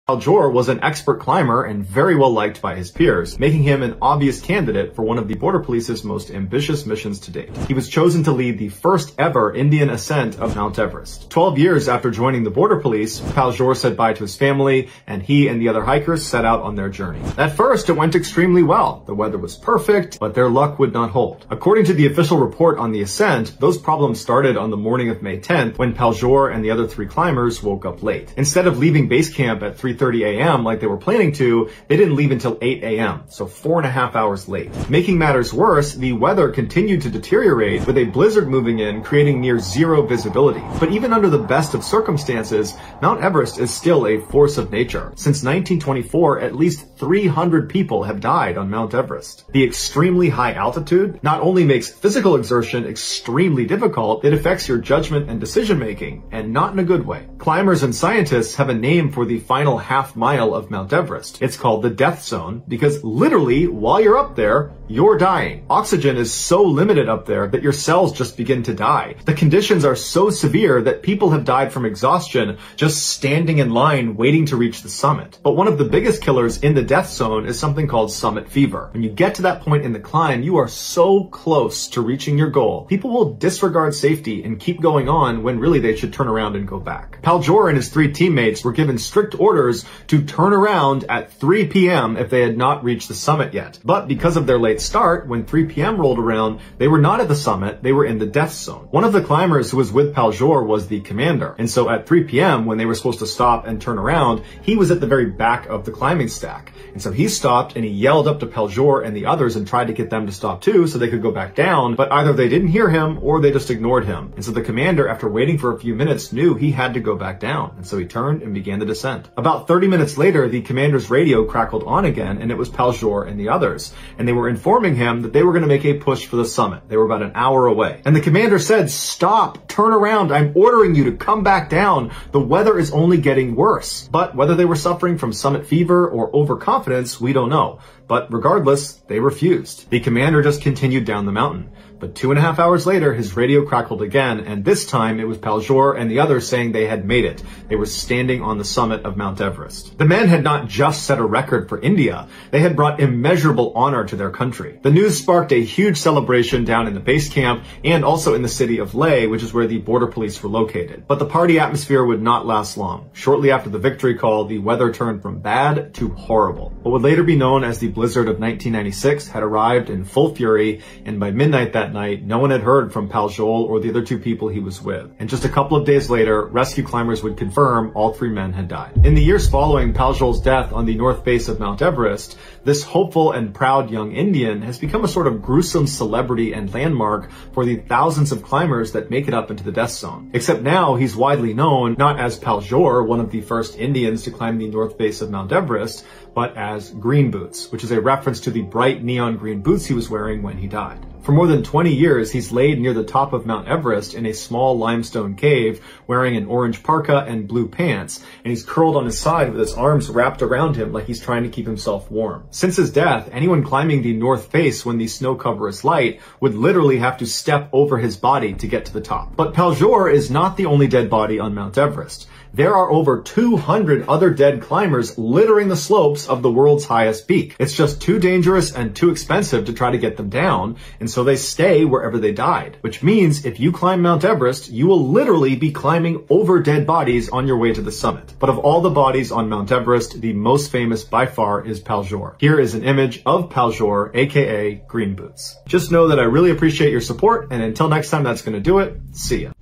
Paljor was an expert climber and very well liked by his peers, making him an obvious candidate for one of the Border Police's most ambitious missions to date. He was chosen to lead the first ever Indian ascent of Mount Everest. 12 years after joining the Border Police, Paljor said bye to his family, and he and the other hikers set out on their journey. At first, it went extremely well. The weather was perfect, but their luck would not hold. According to the official report on the ascent, those problems started on the morning of May 10th when Paljor and the other 3 climbers woke up late. Instead of leaving base camp at 3:30 a.m. like they were planning to, they didn't leave until 8 a.m., so 4.5 hours late. Making matters worse, the weather continued to deteriorate with a blizzard moving in, creating near zero visibility. But even under the best of circumstances, Mount Everest is still a force of nature. Since 1924, at least 300 people have died on Mount Everest. The extremely high altitude not only makes physical exertion extremely difficult, it affects your judgment and decision making, and not in a good way. Climbers and scientists have a name for the final half mile of Mount Everest. It's called the death zone because literally while you're up there, you're dying. Oxygen is so limited up there that your cells just begin to die. The conditions are so severe that people have died from exhaustion just standing in line waiting to reach the summit. But one of the biggest killers in the death zone is something called summit fever. When you get to that point in the climb, you are so close to reaching your goal. People will disregard safety and keep going on when really they should turn around and go back. Paljor and his 3 teammates were given strict orders to turn around at 3 p.m. if they had not reached the summit yet. But because of their late start, when 3 p.m. rolled around, they were not at the summit, they were in the death zone. One of the climbers who was with Paljor was the commander, and so at 3 p.m. when they were supposed to stop and turn around, he was at the very back of the climbing stack. And so he stopped and he yelled up to Paljor and the others and tried to get them to stop too so they could go back down, but either they didn't hear him or they just ignored him. And so the commander, after waiting for a few minutes, knew he had to go back down, and so he turned and began the descent. About 30 minutes later, the commander's radio crackled on again, and it was Paljor and the others, and they were informing him that they were going to make a push for the summit. They were about an hour away. And the commander said, "Stop, turn around, I'm ordering you to come back down. The weather is only getting worse." But whether they were suffering from summit fever or overconfidence, we don't know. But regardless, they refused. The commander just continued down the mountain. But 2.5 hours later, his radio crackled again, and this time it was Paljor and the others saying they had made it. They were standing on the summit of Mount Everest. The men had not just set a record for India, they had brought immeasurable honor to their country. The news sparked a huge celebration down in the base camp and also in the city of Leh, which is where the Border Police were located. But the party atmosphere would not last long. Shortly after the victory call, the weather turned from bad to horrible. What would later be known as the blizzard of 1996 had arrived in full fury, and by midnight that night, no one had heard from Paljor or the other 2 people he was with. And just a couple of days later, rescue climbers would confirm all 3 men had died. In the years following Paljor's death on the north base of Mount Everest, this hopeful and proud young Indian has become a sort of gruesome celebrity and landmark for the thousands of climbers that make it up into the death zone. Except now he's widely known not as Paljor, one of the first Indians to climb the north base of Mount Everest, but as Green Boots, which is a reference to the bright neon green boots he was wearing when he died. For more than 20 years, he's laid near the top of Mount Everest in a small limestone cave, wearing an orange parka and blue pants, and he's curled on his side with his arms wrapped around him like he's trying to keep himself warm. Since his death, anyone climbing the north face when the snow cover is light would literally have to step over his body to get to the top. But Paljor is not the only dead body on Mount Everest. There are over 200 other dead climbers littering the slopes of the world's highest peak. It's just too dangerous and too expensive to try to get them down, and so they stay wherever they died. Which means if you climb Mount Everest, you will literally be climbing over dead bodies on your way to the summit. But of all the bodies on Mount Everest, the most famous by far is Paljor. Here is an image of Paljor, aka Green Boots. Just know that I really appreciate your support, and until next time, that's going to do it. See ya.